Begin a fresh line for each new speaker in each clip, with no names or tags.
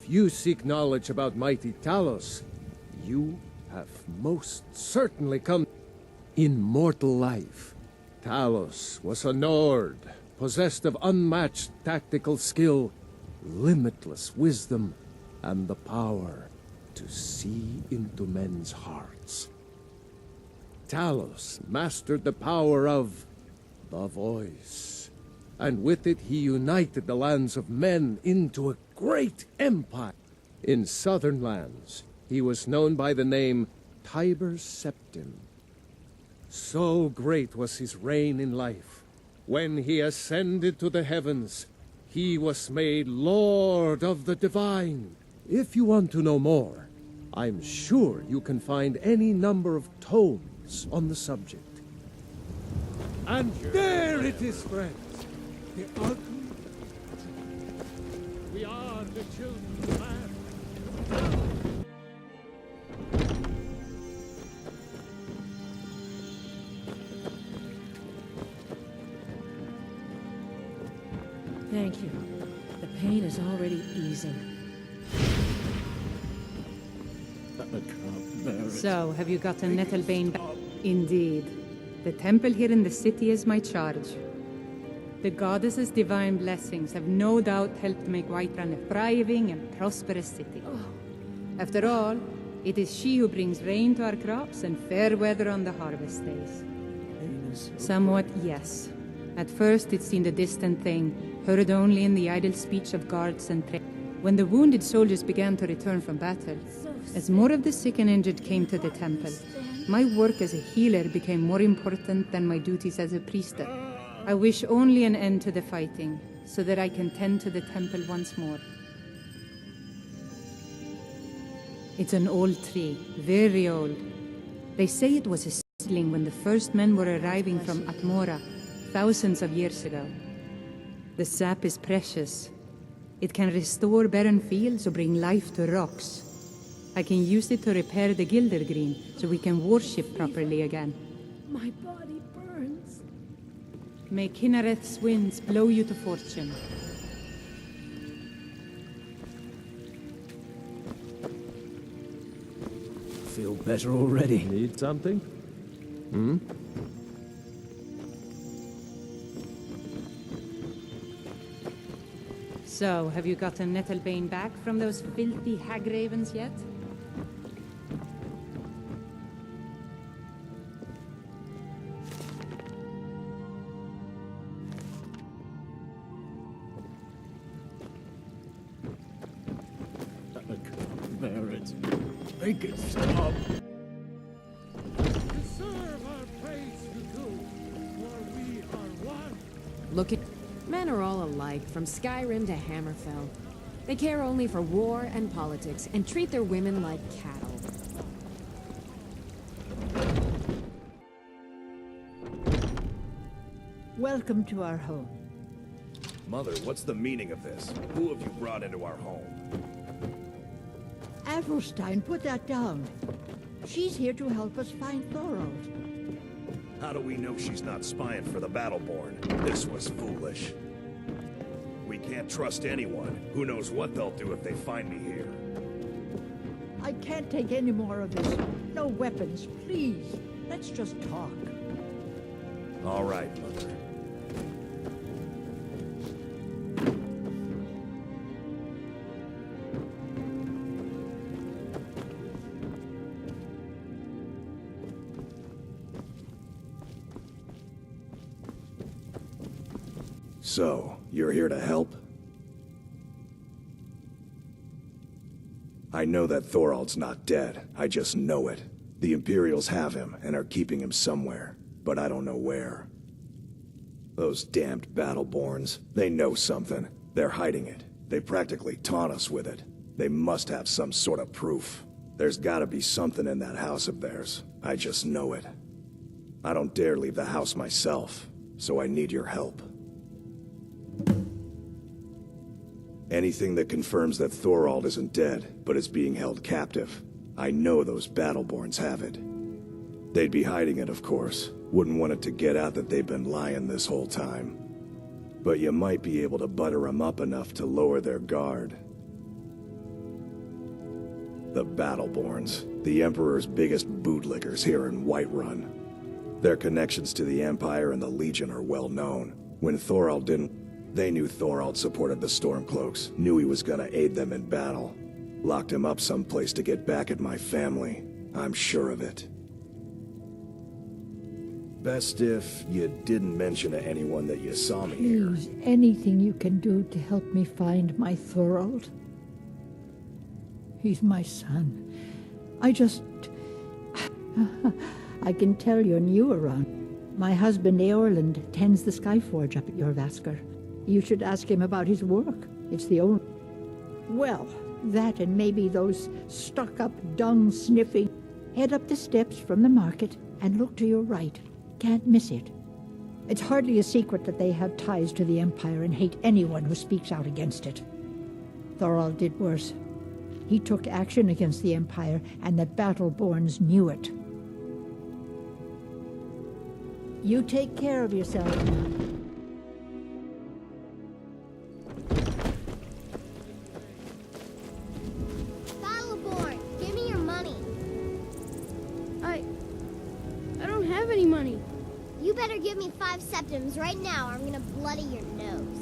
you seek knowledge about mighty Talos, you have most certainly come in mortal life. Talos was a Nord, possessed of unmatched tactical skill, limitless wisdom, and the power to see into men's hearts. Talos mastered the power of the voice, and with it he united the lands of men into a great empire. In southern lands, he was known by the name Tiber Septim. So great was his reign in life. When he ascended to the heavens, he was made Lord of the Divine. If you want to know more, I'm sure you can find any number of tomes on the subject. And there it is, friends. The ugly truth. We are the children of man.
Thank you. The pain is already easing.
So, have you gotten Nettlebane back? Indeed. The temple here in the city is my charge. The goddess's divine blessings have no doubt helped make Whiterun a thriving and prosperous city. After all, it is she who brings rain to our crops and fair weather on the harvest days. Somewhat, yes. At first it seemed a distant thing, heard only in the idle speech of guards and traders. When the wounded soldiers began to return from battle, as more of the sick and injured came to the temple, my work as a healer became more important than my duties as a priestess. I wish only an end to the fighting, so that I can tend to the temple once more. It's an old tree, very old. They say it was a seedling when the first men were arriving from Atmora, thousands of years ago. The sap is precious. It can restore barren fields or bring life to rocks. I can use it to repair the Gildergreen, so we can worship properly again.
My body burns.
May Kinnereth's winds blow you to fortune.
Feel better already.
Need something?
So, have you gotten Nettlebane back from those filthy hag-ravens yet?
Bear it. Make it stop.
Serve our praise you do, for we are one.
Look at... Men are all alike, from Skyrim to Hammerfell. They care only for war and politics, and treat their women like cattle.
Welcome to our home.
Mother, what's the meaning of this? Who have you brought into our home?
Avrosstein, put that down. She's here to help us find Thorald.
How do we know she's not spying for the Battleborn? This was foolish. We can't trust anyone. Who knows what they'll do if they find me here.
I can't take any more of this. No weapons, please. Let's just talk.
All right, Mother. So, you're here to help? I know that Thorald's not dead. I just know it. The Imperials have him and are keeping him somewhere, but I don't know where. Those damned Battleborns, they know something. They're hiding it. They practically taunt us with it. They must have some sort of proof. There's gotta be something in that house of theirs. I just know it. I don't dare leave the house myself, so I need your help. Anything that confirms that Thorald isn't dead, but is being held captive. I know those Battleborns have it. They'd be hiding it, of course. Wouldn't want it to get out that they've been lying this whole time. But you might be able to butter them up enough to lower their guard. The Battleborns, the Emperor's biggest bootlickers here in Whiterun. Their connections to the Empire and the Legion are well known. When Thorald didn't, they knew Thorald supported the Stormcloaks, knew he was gonna aid them in battle. Locked him up someplace to get back at my family. I'm sure of it. Best if you didn't mention to anyone that you saw me here.
Please, anything you can do to help me find my Thorald. He's my son. I can tell you're new around. My husband Eorland tends the Skyforge up at your Vasker. You should ask him about his work. It's the only... Well, that and maybe those stuck-up, dung-sniffing... Head up the steps from the market and look to your right. Can't miss it. It's hardly a secret that they have ties to the Empire and hate anyone who speaks out against it. Thorald did worse. He took action against the Empire, and the Battleborns knew it. You take care of yourself now.
Battleborn, give me your money.
I don't have any money.
You better give me 5 septims right now, or I'm gonna bloody your nose.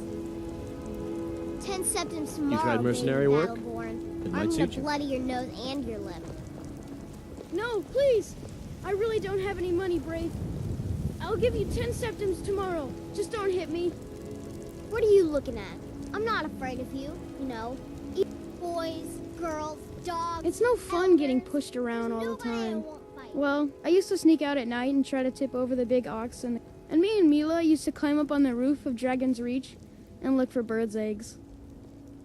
10 septims tomorrow.
You tried mercenary work?
Battleborn.
It might
I'm gonna
suit you.
bloody your nose and your lip.
No, please. I really don't have any money, Brave. I'll give you 10 septims tomorrow. Just don't hit me.
What are you looking at? I'm not afraid of you, you know. Boys, girls, dogs.
It's no fun
elders.
getting pushed around all the
Nobody I
time.
won't fight.
Well, I used to sneak out at night and try to tip over the big ox, and me and Mila used to climb up on the roof of Dragonsreach and look for birds' eggs.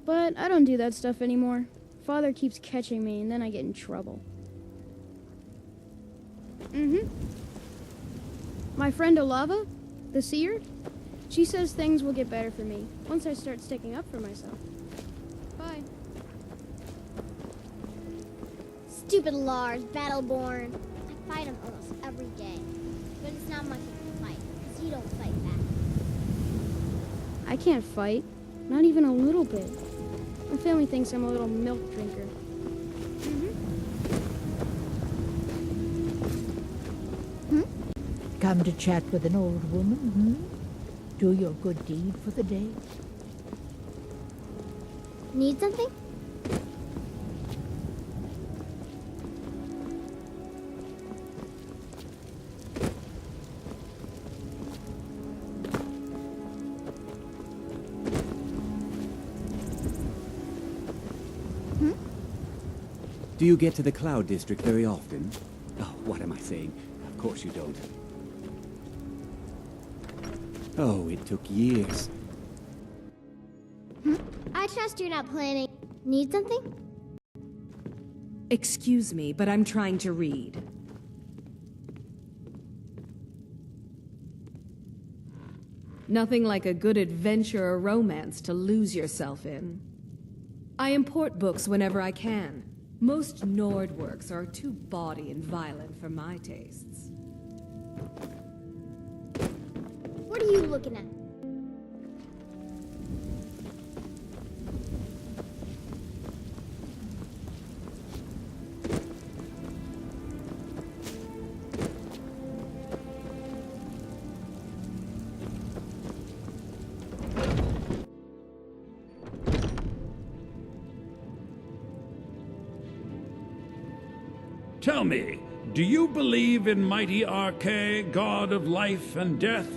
But I don't do that stuff anymore. Father keeps catching me, and then I get in trouble. My friend Olava, the seer, she says things will get better for me once I start sticking up for myself. Bye.
Stupid Lars, Battleborn. I fight him almost every day. But it's not much of a fight, because you don't fight back.
I can't fight. Not even a little bit. My family thinks I'm a little milk drinker.
Come to chat with an old woman, Do your good deed for the day.
Need something?
Do you get to the Cloud District very often? Oh, what am I saying? Of course you don't. Oh, it took years.
I trust you're not planning. Need something?
Excuse me, but I'm trying to read. Nothing like a good adventure or romance to lose yourself in. I import books whenever I can. Most Nord works are too bawdy and violent for my tastes.
What are you looking at?
Tell me, do you believe in mighty Arkay, god of life and death?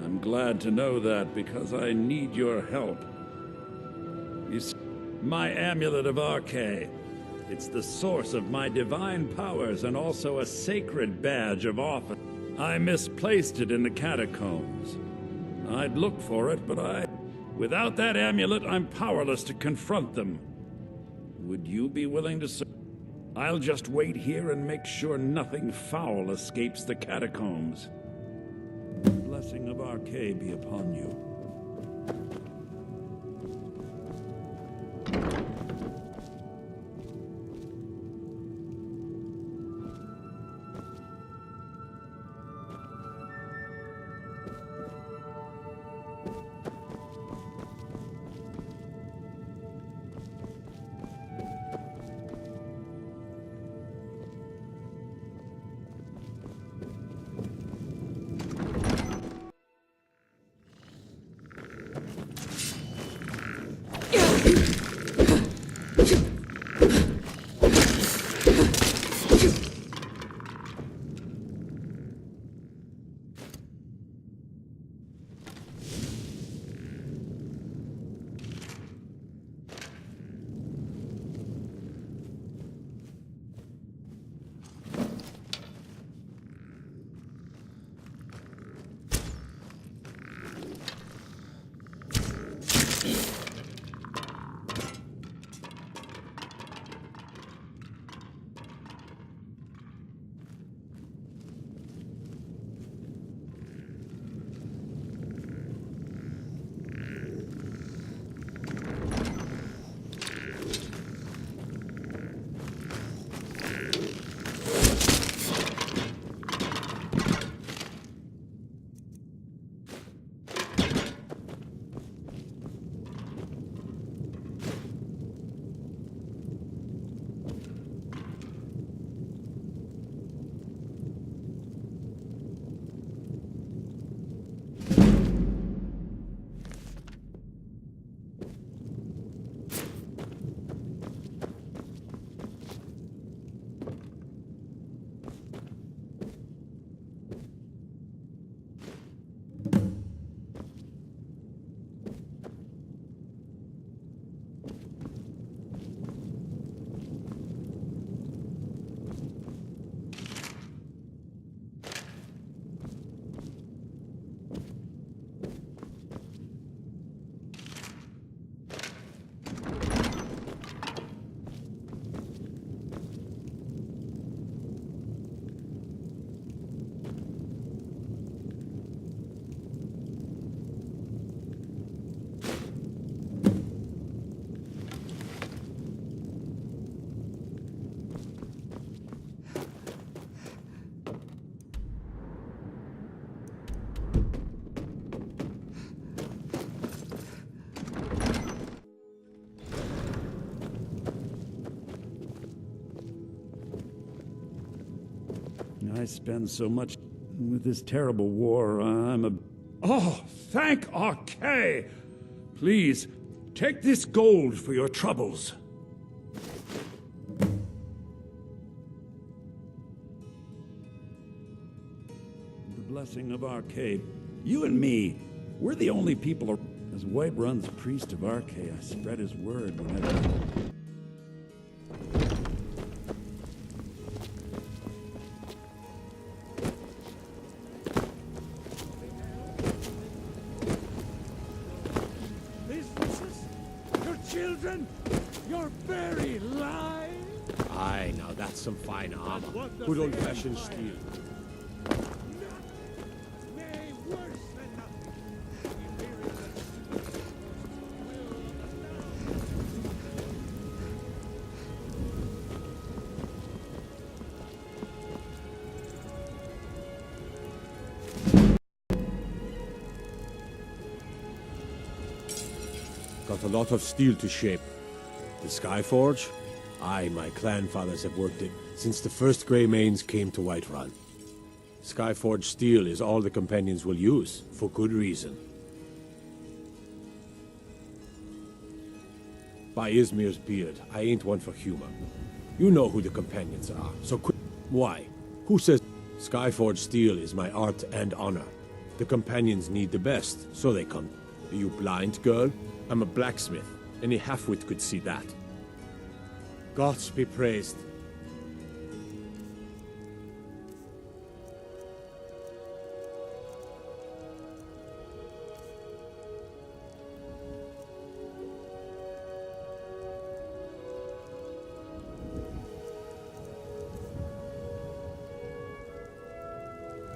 I'm glad to know that, because I need your help. You see, my Amulet of Arkay, it's the source of my divine powers and also a sacred badge of office. I misplaced it in the catacombs. I'd look for it, but without that amulet, I'm powerless to confront them. Would you be willing to serve? I'll just wait here and make sure nothing foul escapes the catacombs. The blessing of Arkay be upon you. I spend so much with this terrible war, I'm a... Oh, thank Arkay! Please, take this gold for your troubles. The blessing of Arkay. You and me, we're the only people... As Whiterun's priest of Arkay, I spread his word whenever...
Some fine armor. Good old-fashioned steel. Got a lot of steel to shape. The Skyforge? I, my clan fathers have worked it since the first Grey Manes came to Whiterun. Skyforge steel is all the companions will use, for good reason. By Izmir's beard, I ain't one for humor. You know who the companions are, so quit. Why? Who says Skyforge steel is my art and honor? The companions need the best, so they come. Are you blind, girl? I'm a blacksmith. Any halfwit could see that. Gods be praised.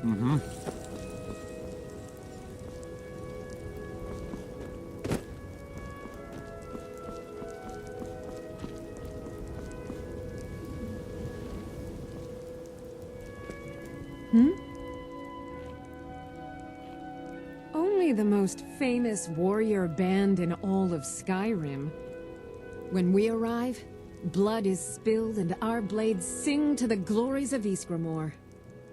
Mm-hmm.
Only the most famous warrior band in all of Skyrim. When we arrive, blood is spilled and our blades sing to the glories of Ysgramor.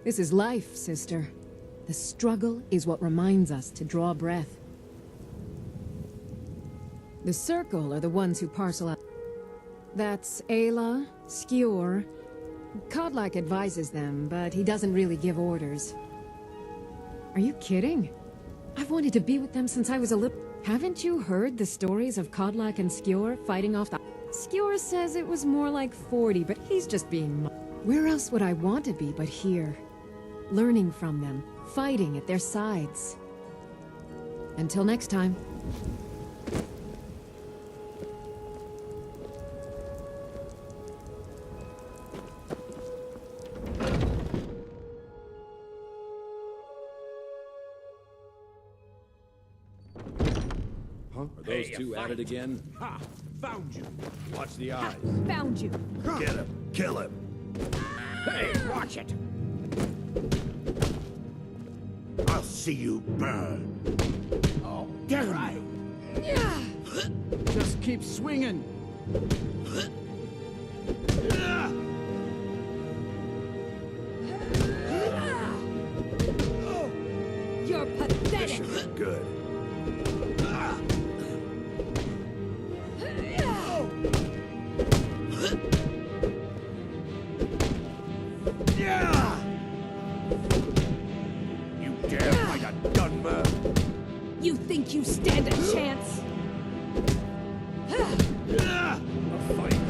This is life, sister. The struggle is what reminds us to draw breath. The Circle are the ones who parcel out. That's Ayla, Skjor. Kodlak advises them, but he doesn't really give orders. Are you kidding? I've wanted to be with them since I was a little... Haven't you heard the stories of Kodlak and Skjor fighting off the... Skjor says it was more like 40, but he's just being... Where else would I want to be but here? Learning from them, fighting at their sides. Until next time.
Are those two at it again?
Ha! Found you!
Watch the eyes.
Found you.
Get him! Kill him!
Hey, watch it! I'll see you burn! Oh, damn right! Just keep swinging!
You're pathetic.
Good.
You dare fight a gunman?
You think you stand a chance?
A fight!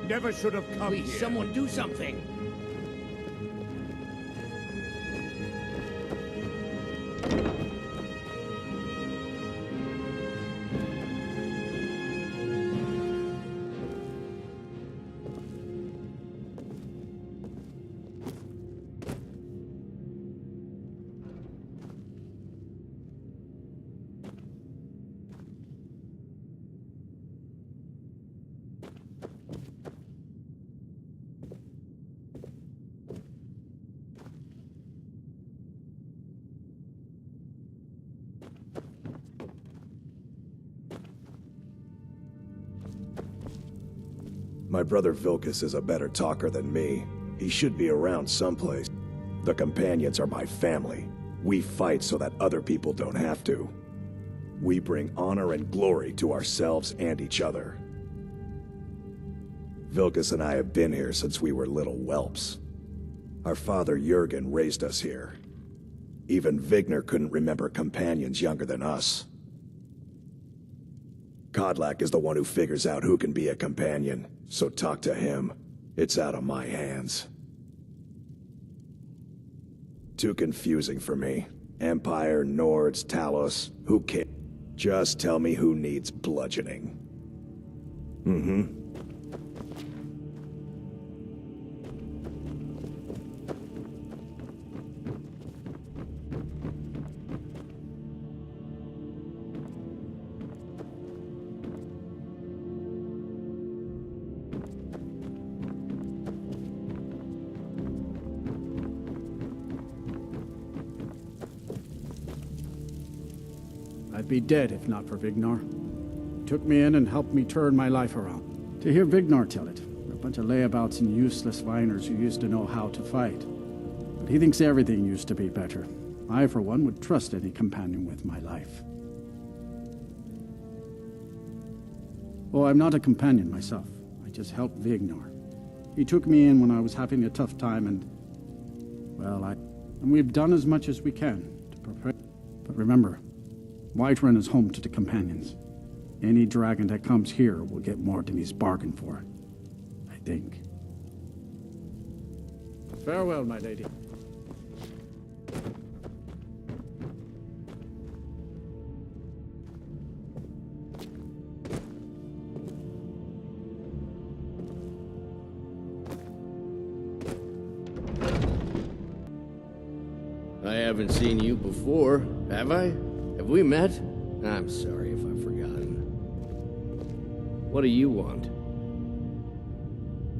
Never should have come here.
Someone do something!
My brother Vilkas is a better talker than me. He should be around someplace. The companions are my family. We fight so that other people don't have to. We bring honor and glory to ourselves and each other. Vilkas and I have been here since we were little whelps. Our father Jurgen raised us here. Even Vigner couldn't remember companions younger than us. Kodlak is the one who figures out who can be a companion, so talk to him. It's out of my hands. Too confusing for me. Empire, Nords, Talos, who cares? Just tell me who needs bludgeoning. Mm-hmm.
I'd be dead if not for Vignar. He took me in and helped me turn my life around. To hear Vignar tell it, we're a bunch of layabouts and useless viners who used to know how to fight. But he thinks everything used to be better. I, for one, would trust any companion with my life. Oh, I'm not a companion myself. I just helped Vignar. He took me in when I was having a tough time and... well, and we've done as much as we can to prepare. But remember, Whiterun is home to the companions. Any dragon that comes here will get more than he's bargained for. I think. Farewell, my lady.
I haven't seen you before, have I? Have we met? I'm sorry if I've forgotten. What do you want?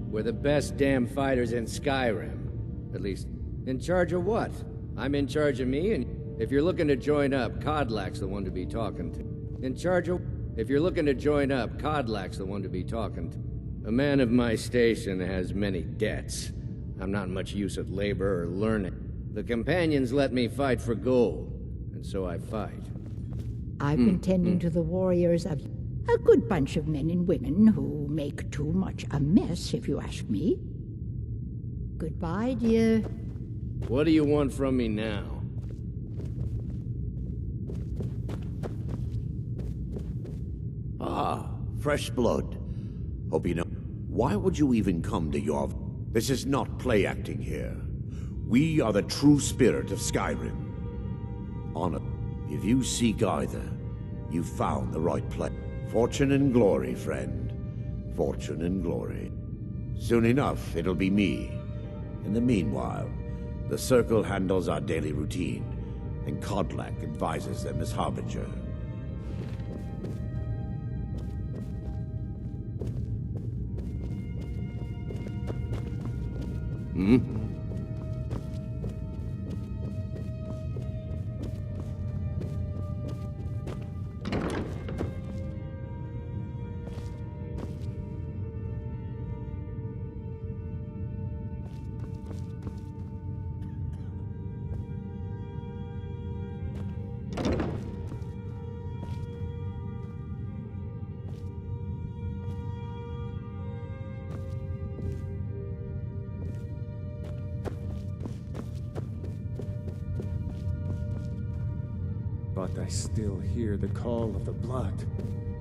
We're the best damn fighters in Skyrim. At least, in charge of what? I'm in charge of me, and if you're looking to join up, Kodlak's the one to be talking to. In charge of... If you're looking to join up, Kodlak's the one to be talking to. A man of my station has many debts. I'm not much use at labor or learning. The companions let me fight for gold, and so I fight.
I've been tending to the warriors of a good bunch of men and women who make too much a mess, if you ask me. Goodbye, dear.
What do you want from me now?
Ah, fresh blood. Hope you know. Why would you even come to your... This is not play acting here. We are the true spirit of Skyrim. Honor. If you seek either, you've found the right place. Fortune and glory, friend. Fortune and glory. Soon enough, it'll be me. In the meanwhile, the Circle handles our daily routine, and Kodlak advises them as Harbinger.
But I still hear the call of the blood.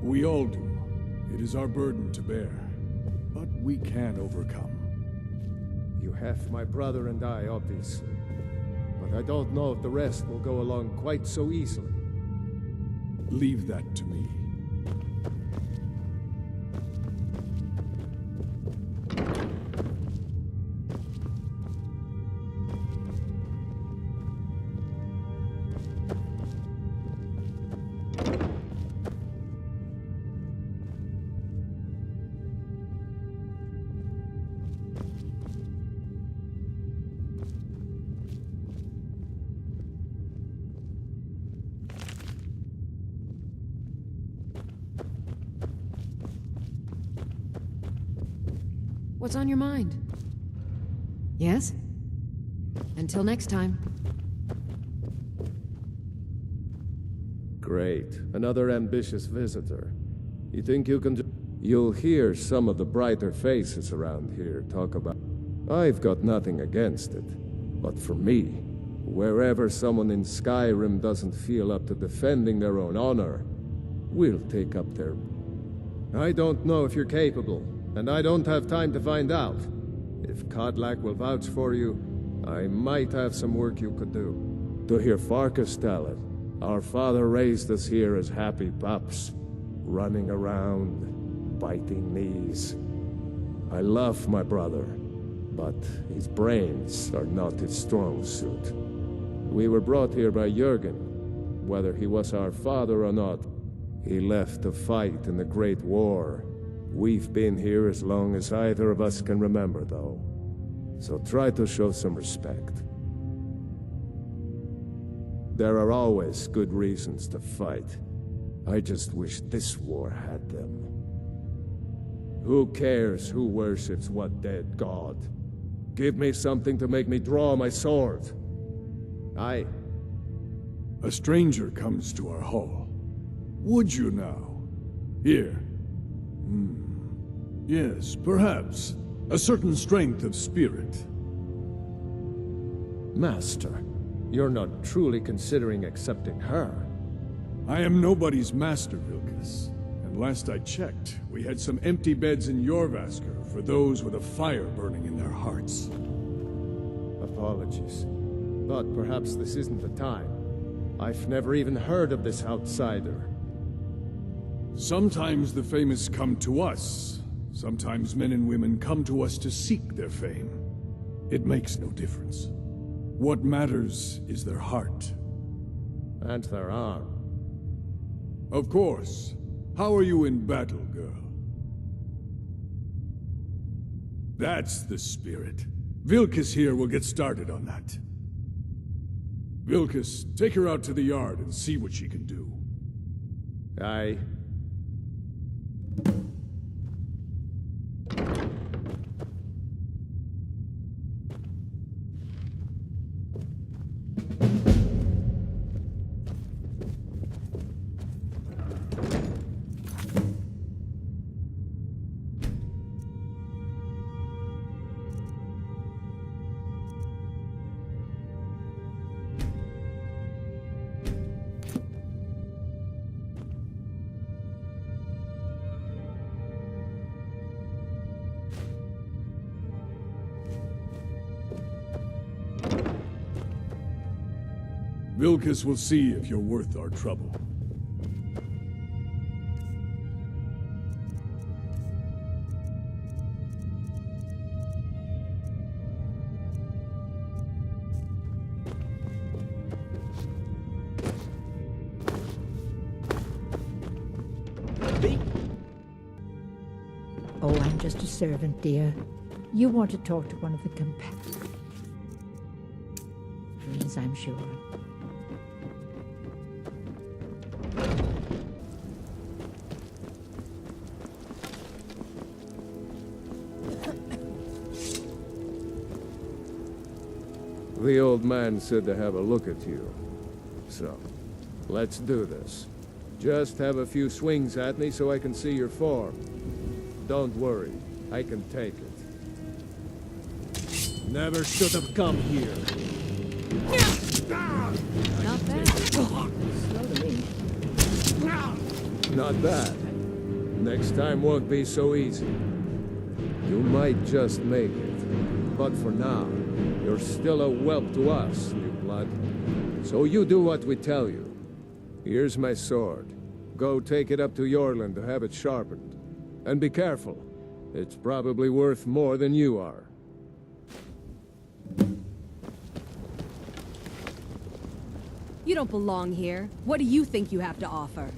We all do. It is our burden to bear. But we can overcome.
You have my brother and I, obviously. But I don't know if the rest will go along quite so easily.
Leave that to me.
What's on your mind? Yes? Until next time.
Great. Another ambitious visitor. You think you can You'll hear some of the brighter faces around here talk about... I've got nothing against it. But for me, wherever someone in Skyrim doesn't feel up to defending their own honor, we'll take up their... I don't know if you're capable, and I don't have time to find out. If Kodlak will vouch for you, I might have some work you could do. To hear Farkas tell it, our father raised us here as happy pups, running around, biting knees. I love my brother, but his brains are not his strong suit. We were brought here by Jurgen. Whether he was our father or not, he left to fight in the Great War. We've been here as long as either of us can remember, though. So try to show some respect. There are always good reasons to fight. I just wish this war had them. Who cares who worships what dead god? Give me something to make me draw my sword. Aye.
A stranger comes to our hall. Would you now? Here. Yes, perhaps. A certain strength of spirit.
Master, you're not truly considering accepting her.
I am nobody's master, Vilkas. And last I checked, we had some empty beds in Jorvaskr for those with a fire burning in their hearts.
Apologies. But perhaps this isn't the time. I've never even heard of this outsider.
Sometimes the famous come to us. Sometimes men and women come to us to seek their fame. It makes no difference. What matters is their heart.
And their arm.
Of course. How are you in battle, girl? That's the spirit. Vilkas here will get started on that. Vilkas, take her out to the yard and see what she can do.
Aye.
Vilkas will see if you're worth our trouble.
Oh, I'm just a servant, dear. You want to talk to one of the companions, I'm sure.
The old man said to have a look at you. So, let's do this. Just have a few swings at me so I can see your form. Don't worry, I can take it. Never should have come here.
Not bad. Slow to me.
Not bad. Next time won't be so easy. You might just make it. But for now, you're still a whelp to us, new blood. So you do what we tell you. Here's my sword. Go take it up to Yorland to have it sharpened. And be careful. It's probably worth more than you are.
You don't belong here. What do you think you have to offer?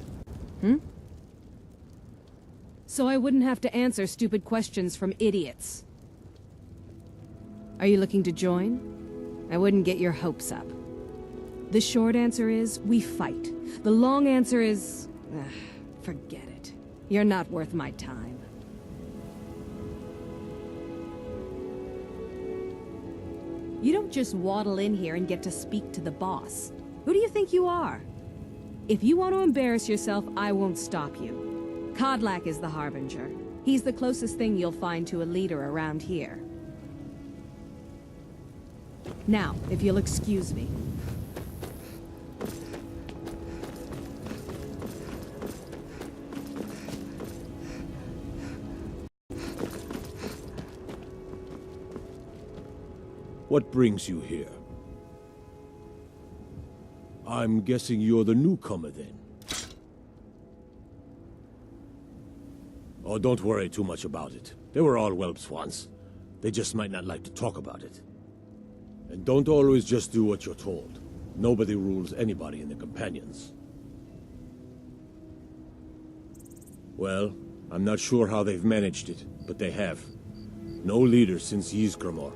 So I wouldn't have to answer stupid questions from idiots. Are you looking to join? I wouldn't get your hopes up. The short answer is, we fight. The long answer is, forget it. You're not worth my time. You don't just waddle in here and get to speak to the boss. Who do you think you are? If you want to embarrass yourself, I won't stop you. Kodlak is the Harbinger. He's the closest thing you'll find to a leader around here. Now, if you'll excuse me.
What brings you here? I'm guessing you're the newcomer, then. Oh, don't worry too much about it. They were all whelps once. They just might not like to talk about it. And don't always just do what you're told. Nobody rules anybody in the Companions. Well, I'm not sure how they've managed it, but they have. No leader since Ysgramor.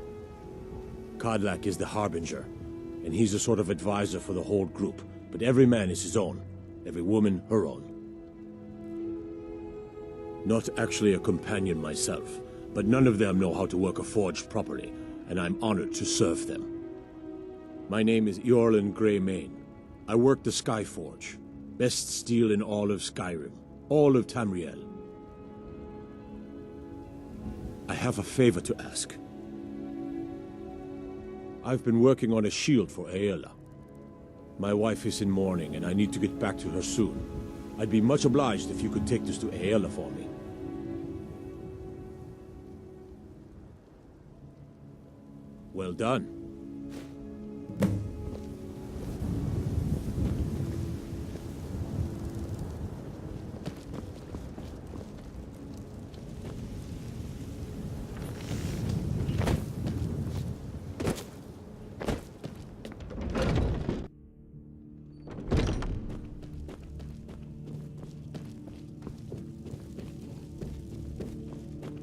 Kodlak is the Harbinger, and he's a sort of advisor for the whole group, but every man is his own, every woman her own. Not actually a companion myself, but none of them know how to work a forge properly, and I'm honored to serve them. My name is Eorlund Greymane. I work the Skyforge, best steel in all of Skyrim, all of Tamriel. I have a favor to ask. I've been working on a shield for Aela. My wife is in mourning, and I need to get back to her soon. I'd be much obliged if you could take this to Aela for me. Well done.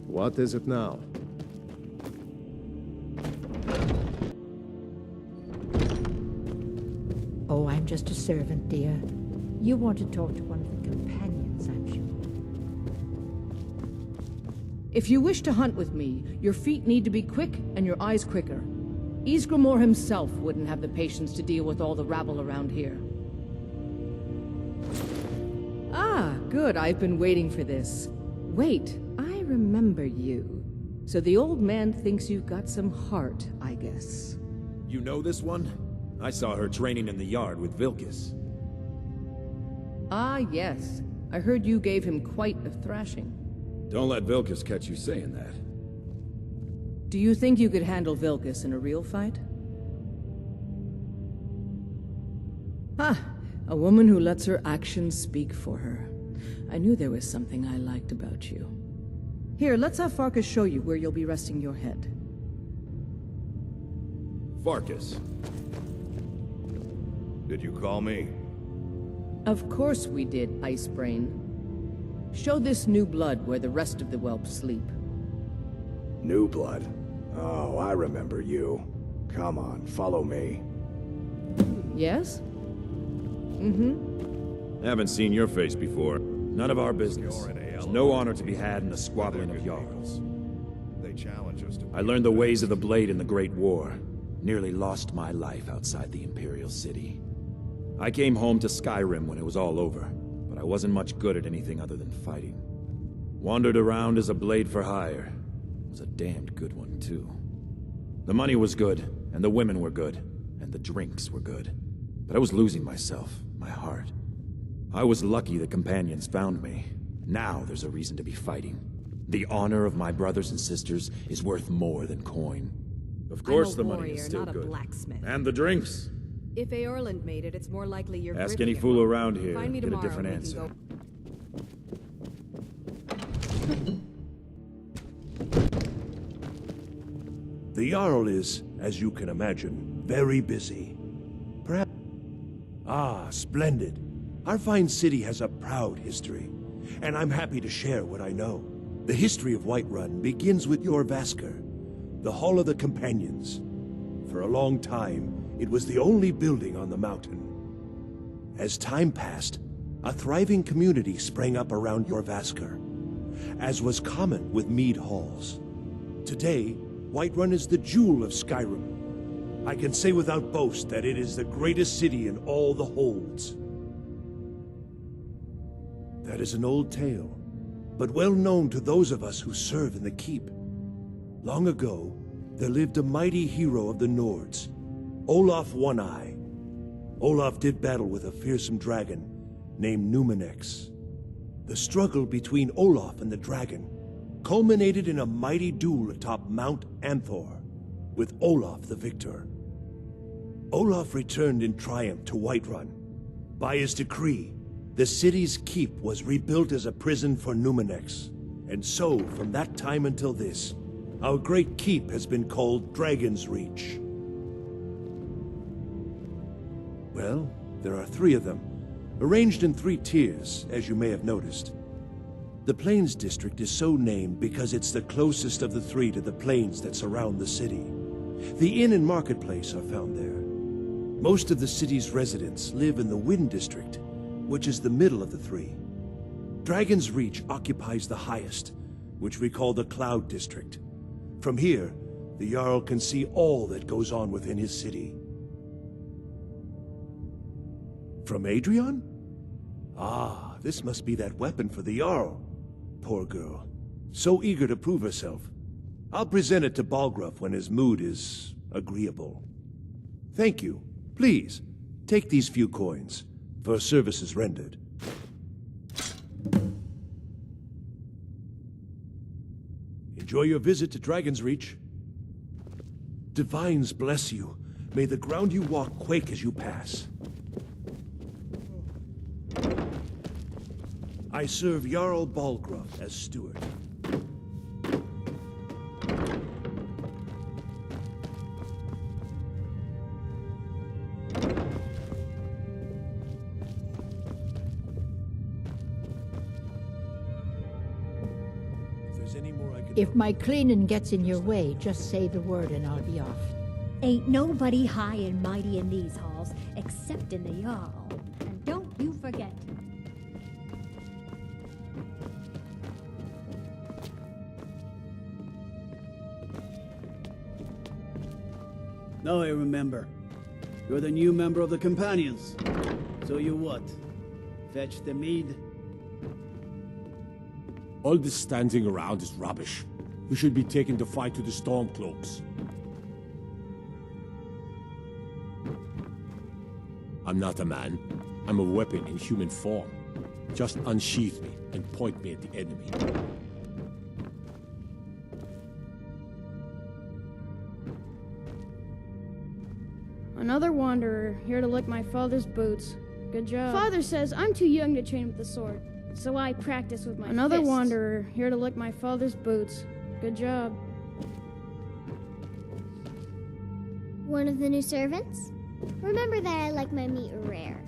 What is it now?
Oh, I'm just a servant, dear. You want to talk to one of the companions, I'm sure.
If you wish to hunt with me, your feet need to be quick and your eyes quicker. Ysgramor himself wouldn't have the patience to deal with all the rabble around here. Ah, good. I've been waiting for this. Wait, I remember you. So the old man thinks you've got some heart, I guess.
You know this one? I saw her training in the yard with Vilkas.
Ah, yes. I heard you gave him quite a thrashing.
Don't let Vilkas catch you saying that.
Do you think you could handle Vilkas in a real fight? Ah, a woman who lets her actions speak for her. I knew there was something I liked about you. Here, let's have Farkas show you where you'll be resting your head.
Farkas. Did you call me?
Of course we did, Ice Brain. Show this new blood where the rest of the whelps sleep.
New blood? Oh, I remember you. Come on, follow me.
Yes? Mm-hmm.
Haven't seen your face before. None of our business. There's no honor to be had in the squabbling of Jarls.
They challenge us to...
I learned the ways of the blade in the Great War. Nearly lost my life outside the Imperial City. I came home to Skyrim when it was all over, but I wasn't much good at anything other than fighting. Wandered around as a blade for hire. Was a damned good one, too. The money was good, and the women were good, and the drinks were good. But I was losing myself, my heart. I was lucky the companions found me. Now there's a reason to be fighting. The honor of my brothers and sisters is worth more than coin. Of course
I'm a
the money
warrior,
is still
not a
good.
blacksmith.
And the drinks.
If Eorland made it, it's more likely you're
Ask
grifting
any
it
fool
wrong.
around here,
Find me
get a
tomorrow
different
and we can
answer.
The Jarl is, as you can imagine, very busy. Perhaps... Ah, splendid. Our fine city has a proud history, and I'm happy to share what I know. The history of Whiterun begins with Jorrvaskr, the Hall of the Companions. For a long time, it was the only building on the mountain. As time passed, a thriving community sprang up around Jorrvaskr, as was common with mead halls. Today, Whiterun is the jewel of Skyrim. I can say without boast that it is the greatest city in all the holds. That is an old tale, but well known to those of us who serve in the keep. Long ago, there lived a mighty hero of the Nords, Olaf One-Eye. Olaf did battle with a fearsome dragon named Numenex. The struggle between Olaf and the dragon culminated in a mighty duel atop Mount Anthor, with Olaf the victor. Olaf returned in triumph to Whiterun. By his decree, the city's keep was rebuilt as a prison for Numenex. And so, from that time until this, our great keep has been called Dragonsreach. Well, there are 3 of them, arranged in 3 tiers, as you may have noticed. The Plains District is so named because it's the closest of the 3 to the plains that surround the city. The inn and marketplace are found there. Most of the city's residents live in the Wind District, which is the middle of the 3. Dragonsreach occupies the highest, which we call the Cloud District. From here, the Jarl can see all that goes on within his city. From Adrian? Ah, this must be that weapon for the Jarl. Poor girl. So eager to prove herself. I'll present it to Balgruuf when his mood is agreeable. Thank you. Please, take these few coins for services rendered. Enjoy your visit to Dragonsreach. Divines bless you. May the ground you walk quake as you pass. I serve Jarl Balgruuf as steward.
If my cleaning gets in your way, just say the word and I'll be off.
Ain't nobody high and mighty in these halls, except in the Jarl. And don't you forget.
Now I remember. You're the new member of the Companions. So you what? Fetch the mead?
All this standing around is rubbish. You should be taken to fight to the Stormcloaks. I'm not a man. I'm a weapon in human form. Just unsheath me and point me at the enemy.
Another wanderer, here to lick my father's boots. Good job. Father says I'm too young to train with the sword, so I practice with my Another fists. Wanderer, here to lick my father's boots. Good job.
One of the new servants? Remember that I like my meat rare.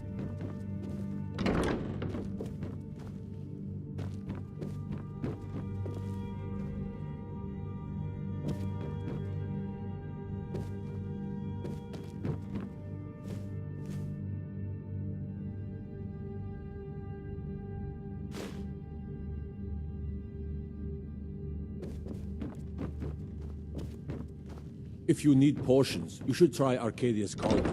If you need potions, you should try Arcadia's cauldron.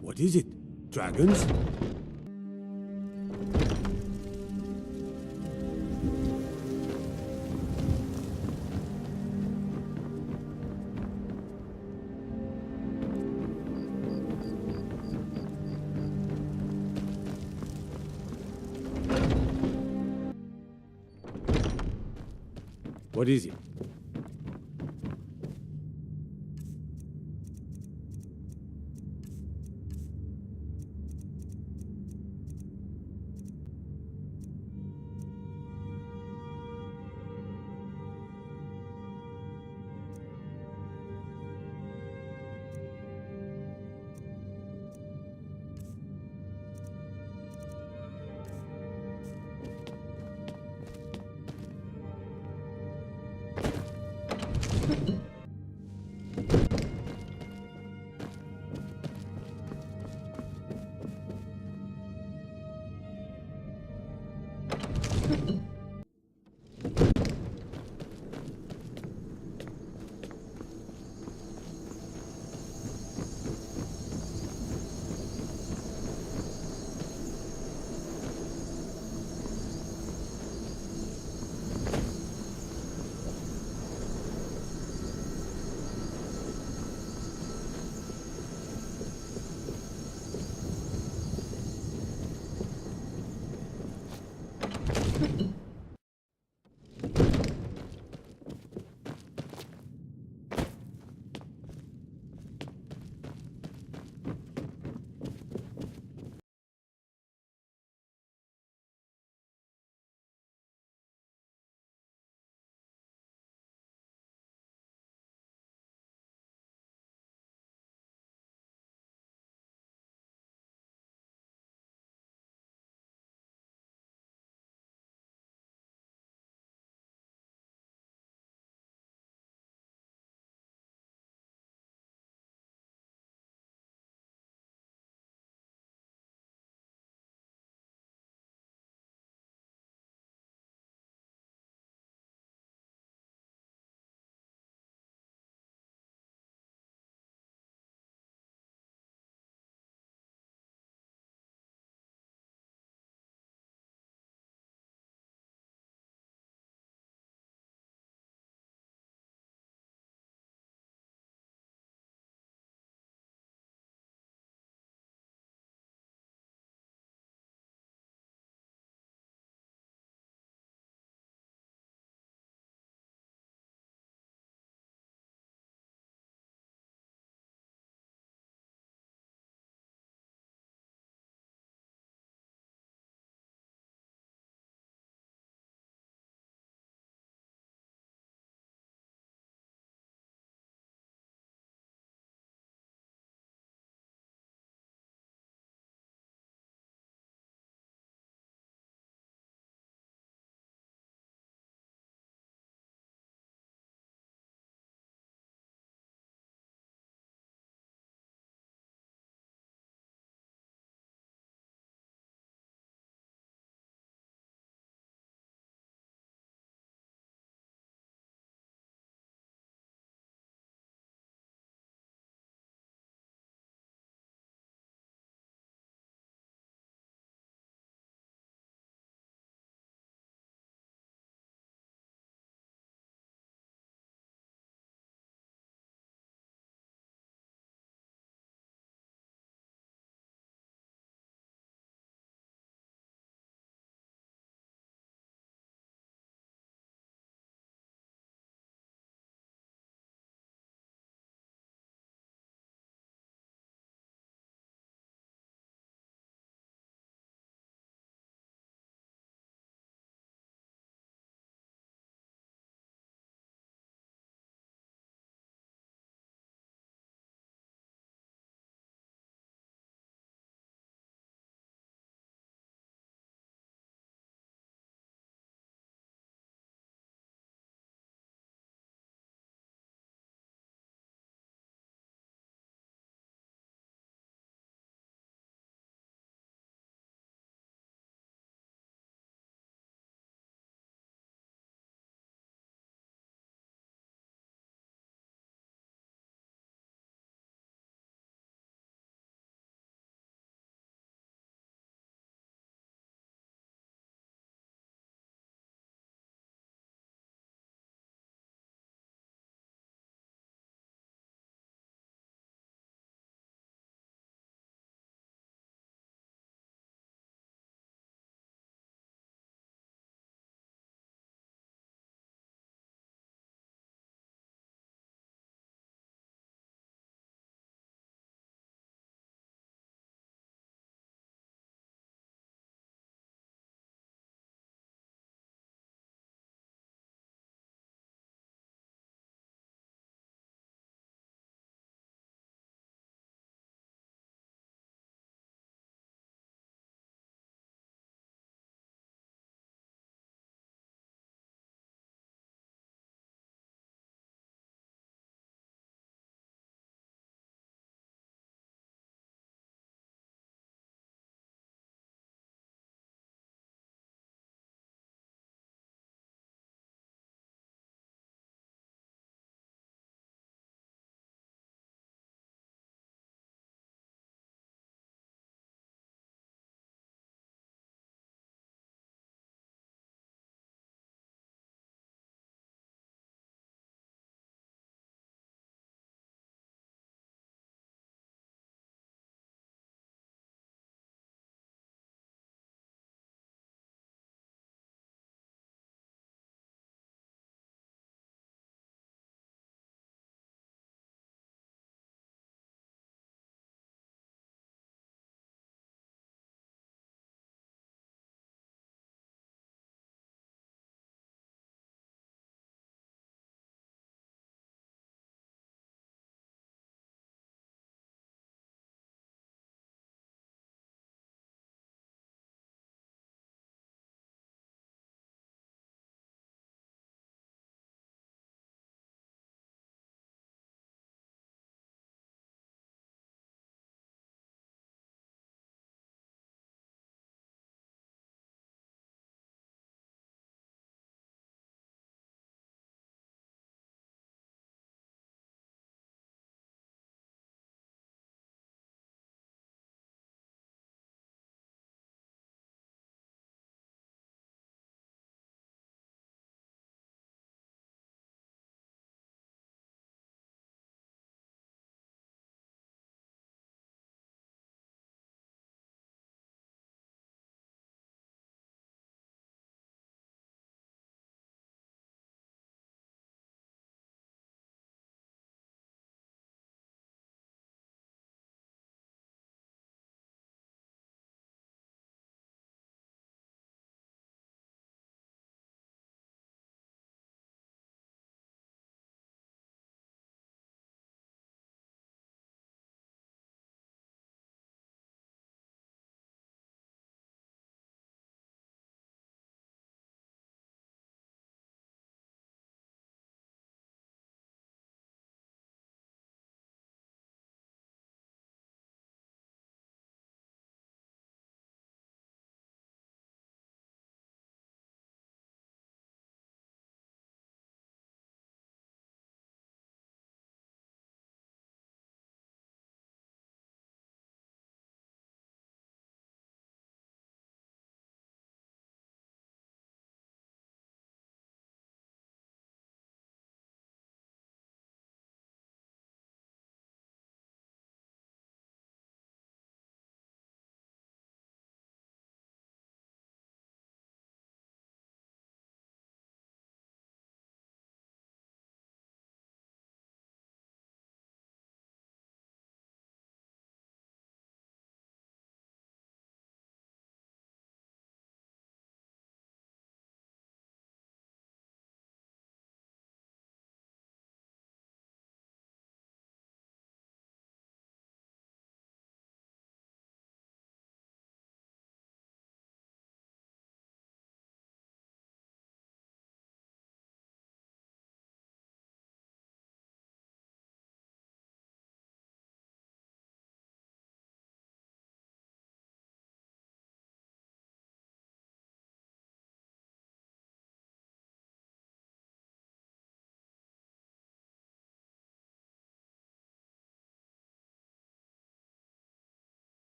What is it? Dragons? What is it?